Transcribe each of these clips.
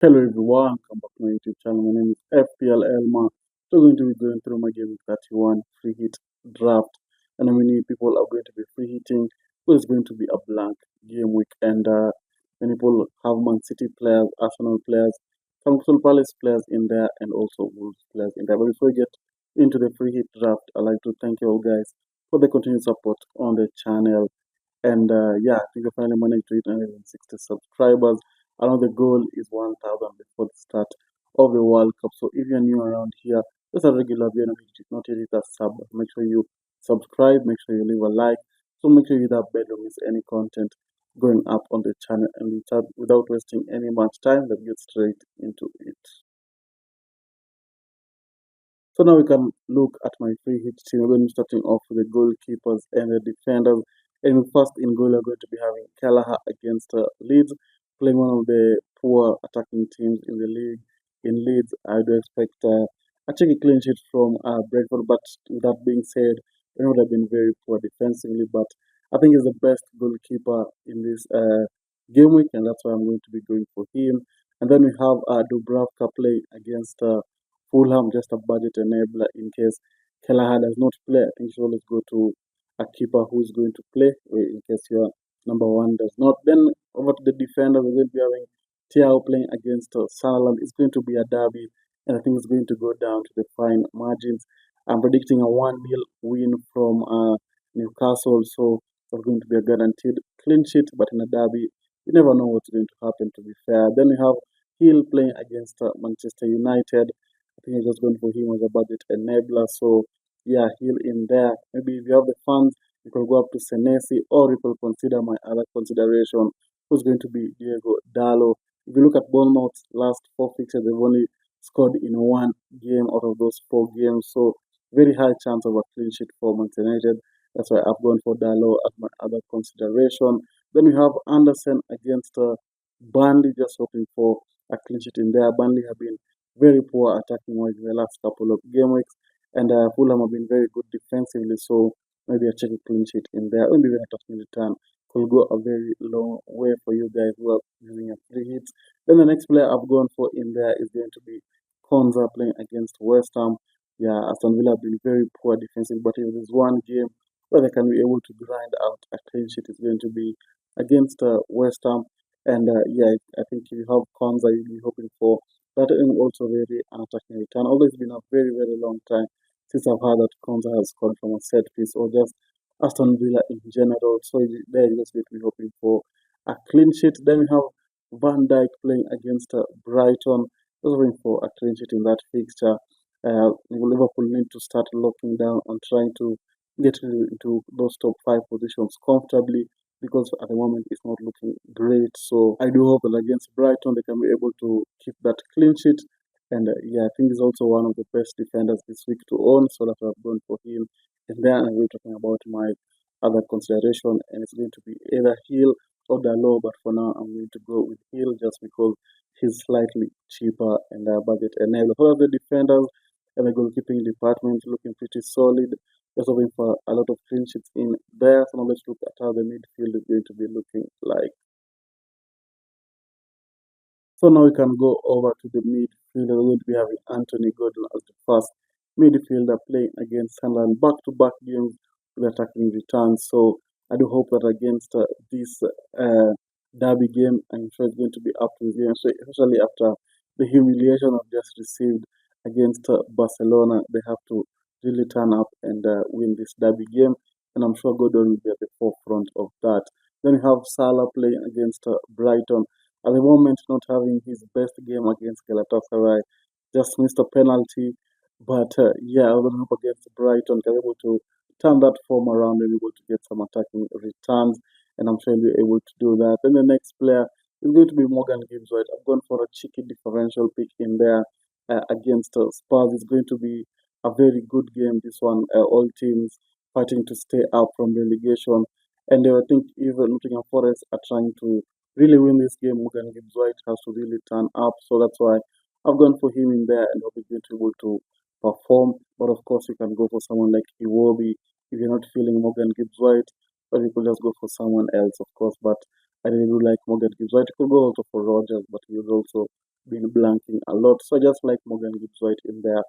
Hello everyone, come back to my YouTube channel. My name is FPL Elma. So we're going to be going through my game 31 free hit draft. And many people are going to be free hitting. So it's going to be a blank game week. And many people have Man City players, Arsenal players, some Crystal Palace players in there, and also Wolves players in there. But before we get into the free hit draft, I'd like to thank you all guys for the continued support on the channel. And yeah, I think I finally managed to hit 160 subscribers. I know the goal is 1,000 before the start of the World Cup. So if you're new around here, just a regular viewer, if you did not yet hit that sub, make sure you subscribe, make sure you leave a like. So make sure you hit that bell to miss any content going up on the channel. And without wasting any much time, let's get straight into it. So now we can look at my free hit team. We're going to be starting off with the goalkeepers and the defenders. And first in goal, we're going to be having Kelleher against Leeds, playing one of the poor attacking teams in the league. In Leeds, I do expect a cheeky clean sheet from Brentford. But with that being said, Brentford have been very poor defensively. But I think he's the best goalkeeper in this game week, and that's why I'm going to be going for him. And then we have Dubravka playing against Fulham, just a budget enabler in case Kelleher does not play. I think you should always go to a keeper who's going to play in case your number one does not. Then over to the defender, we will be having Thiago playing against Sunderland. It's going to be a derby, and I think it's going to go down to the fine margins. I'm predicting a 1-0 win from Newcastle, so it's going to be a guaranteed clean sheet, but in a derby, you never know what's going to happen, to be fair. Then we have Hill playing against Manchester United. I think I just going for him as a budget enabler. So yeah, he'll in there. Maybe if you have the funds, you can go up to Senesi, or you can consider my other consideration, who's going to be Diego Dallo. If you look at Bournemouth's last four fixtures, they've only scored in one game out of those four games. So very high chance of a clean sheet for Manchester United. That's why I've gone for Dallo as my other consideration. Then we have Anderson against Burnley, just hoping for a clean sheet in there. Burnley have been very poor attacking wise in the last couple of game weeks, and Fulham have been very good defensively. So maybe a check clean sheet in there, maybe even a touching return could go a very long way for you guys who are using a free hits. Then the next player I've gone for in there is going to be Konza playing against West Ham. Yeah, Aston Villa have been very poor defensively, but if there's one game where they can be able to grind out a clean sheet, it's going to be against West Ham. And yeah, I think if you have Konza, you'll be hoping for that is also very attacking return. Although it's been a very, very long time since I've heard that Konza has scored from a set piece or just Aston Villa in general. So there you just be hoping for a clean sheet. Then we have Van Dijk playing against Brighton. Just hoping for a clean sheet in that fixture. Liverpool need to start locking down on trying to get into those top five positions comfortably because at the moment it's not looking great. So I do hope that against Brighton they can be able to keep that clean sheet. And yeah, I think he's also one of the best defenders this week to own. So that's why I've gone for him. And then I'm going to talking about my other consideration, and it's going to be either Hill or Dalot. But for now, I'm going to go with Hill just because he's slightly cheaper and budget enabled. For the defenders and the goalkeeping department looking pretty solid. Just hoping for a lot of clean sheets in there. So now let's look at how the midfield is going to be looking like. So now we can go over to the midfield. We're going to be having Anthony Gordon as the first midfielder playing against Sunderland back-to-back games with attacking returns. So I do hope that against this derby game, I'm sure it's going to be up to his game, especially after the humiliation I've just received against Barcelona. They have to really turn up and win this derby game, and I'm sure Gordon will be at the forefront of that. Then you have Salah playing against Brighton. At the moment, not having his best game against Galatasaray, just missed a penalty. But yeah, I was up against Brighton, they're able to turn that form around and able to get some attacking returns, and I'm sure he'll be able to do that. Then the next player is going to be Morgan Gibbs White. I've gone for a cheeky differential pick in there against Spurs. It's going to be a very good game. This one, all teams fighting to stay up from relegation, and I think even Nottingham Forest are trying to really win this game. Morgan Gibbs White has to really turn up. So that's why I've gone for him in there and hope he's going to be able to perform. But of course, you can go for someone like Iwobi if you're not feeling Morgan Gibbs White, or you could just go for someone else, of course. But I really do like Morgan Gibbs White. You could go also for Rogers, but he was also been blanking a lot. So I just like Morgan Gibbs White in there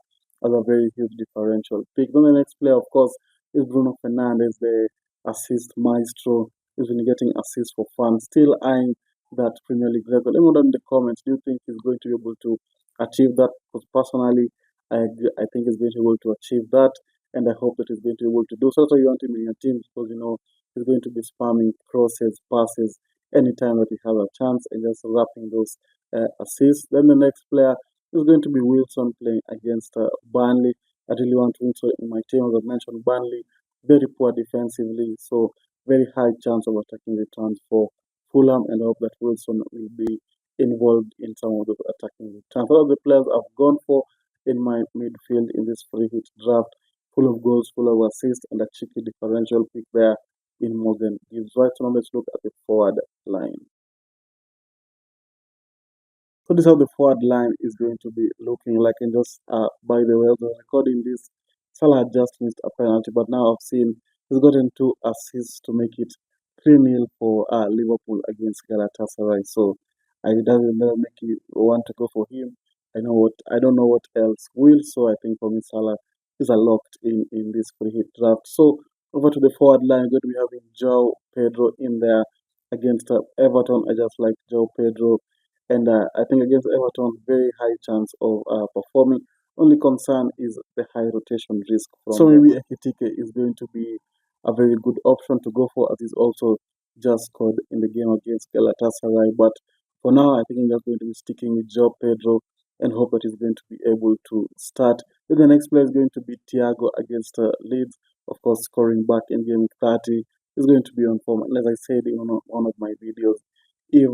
as a very huge differential pick. Then the next player, of course, is Bruno Fernandes, the assist maestro. He's been getting assists for fun. Still eyeing that Premier League record. Let me know down in the comments. Do you think he's going to be able to achieve that? Because personally, I think he's going to be able to achieve that, and I hope that he's going to be able to do so. So you want him in your team because you know he's going to be spamming crosses, passes anytime that he has a chance, and just wrapping those assists. Then the next player is going to be Wilson playing against Burnley. I really want Wilson in my team. As I mentioned, Burnley very poor defensively, so very high chance of attacking returns for Fulham, and I hope that Wilson will be involved in some of those attacking returns. All of the players I've gone for in my midfield in this free hit draft, full of goals, full of assists, and a cheeky differential pick there in Morgan Gibbs White. So now let's look at the forward line. So this is how the forward line is going to be looking like. And just by the way, I was recording this, Salah just missed a penalty, but now I've seen he's gotten 2 assists to make it 3-0 for Liverpool against Galatasaray. So it doesn't make you want to go for him. I don't know what else will. So I think for me Salah is a locked in this free hit draft. So over to the forward line, we're going to be having João Pedro in there against Everton. I just like João Pedro. And I think against Everton, very high chance of performing. Only concern is the high rotation risk. So maybe Ekitike is going to be a very good option to go for, as he's also just scored in the game against Galatasaray. But for now, I think I'm just going to be sticking with João Pedro and hope that he's going to be able to start. Then the next player is going to be Thiago against Leeds. Of course, scoring back in game 30 is going to be on form. And as I said in one of my videos, if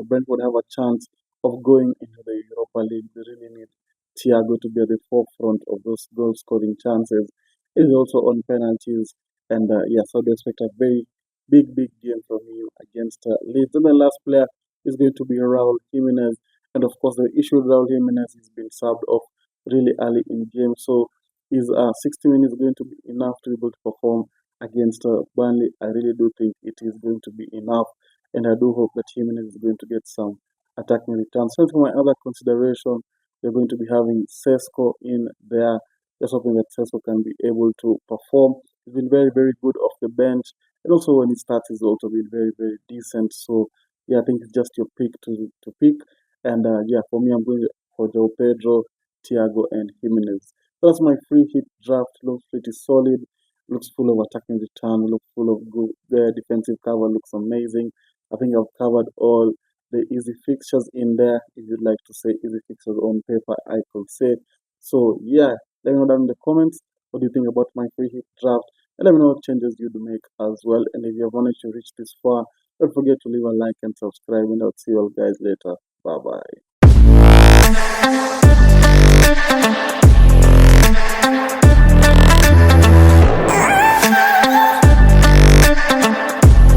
Brentford have a chance of going into the Europa League, they really need Thiago to be at the forefront of those goal scoring chances. He's also on penalties, and so they expect a very big game from him against Leeds. And the last player is going to be Raul Jimenez, and of course the issue with Raul Jimenez is being subbed off really early in game, so is 60 minutes going to be enough to be able to perform against Burnley? I really do think it is going to be enough, and I do hope that Jimenez is going to get some attacking returns. So for my other consideration, we're going to be having Sesko in there. Just hoping that Sesko can be able to perform. He's been very good off the bench, and also when he starts, he's also been very decent. So yeah, I think it's just your pick to pick. And for me, I'm going for João Pedro, Thiago, and Jimenez. So that's my free hit draft. Looks pretty solid. Looks full of attacking return. Looks full of good defensive cover. Looks amazing. I think I've covered all the easy fixtures in there. If you'd like to say easy fixtures on paper, I could say. So yeah, let me know down in the comments what do you think about my free hit draft, and let me know what changes you'd make as well. And if you have managed to reach this far, don't forget to leave a like and subscribe, and I'll see you all guys later. Bye bye.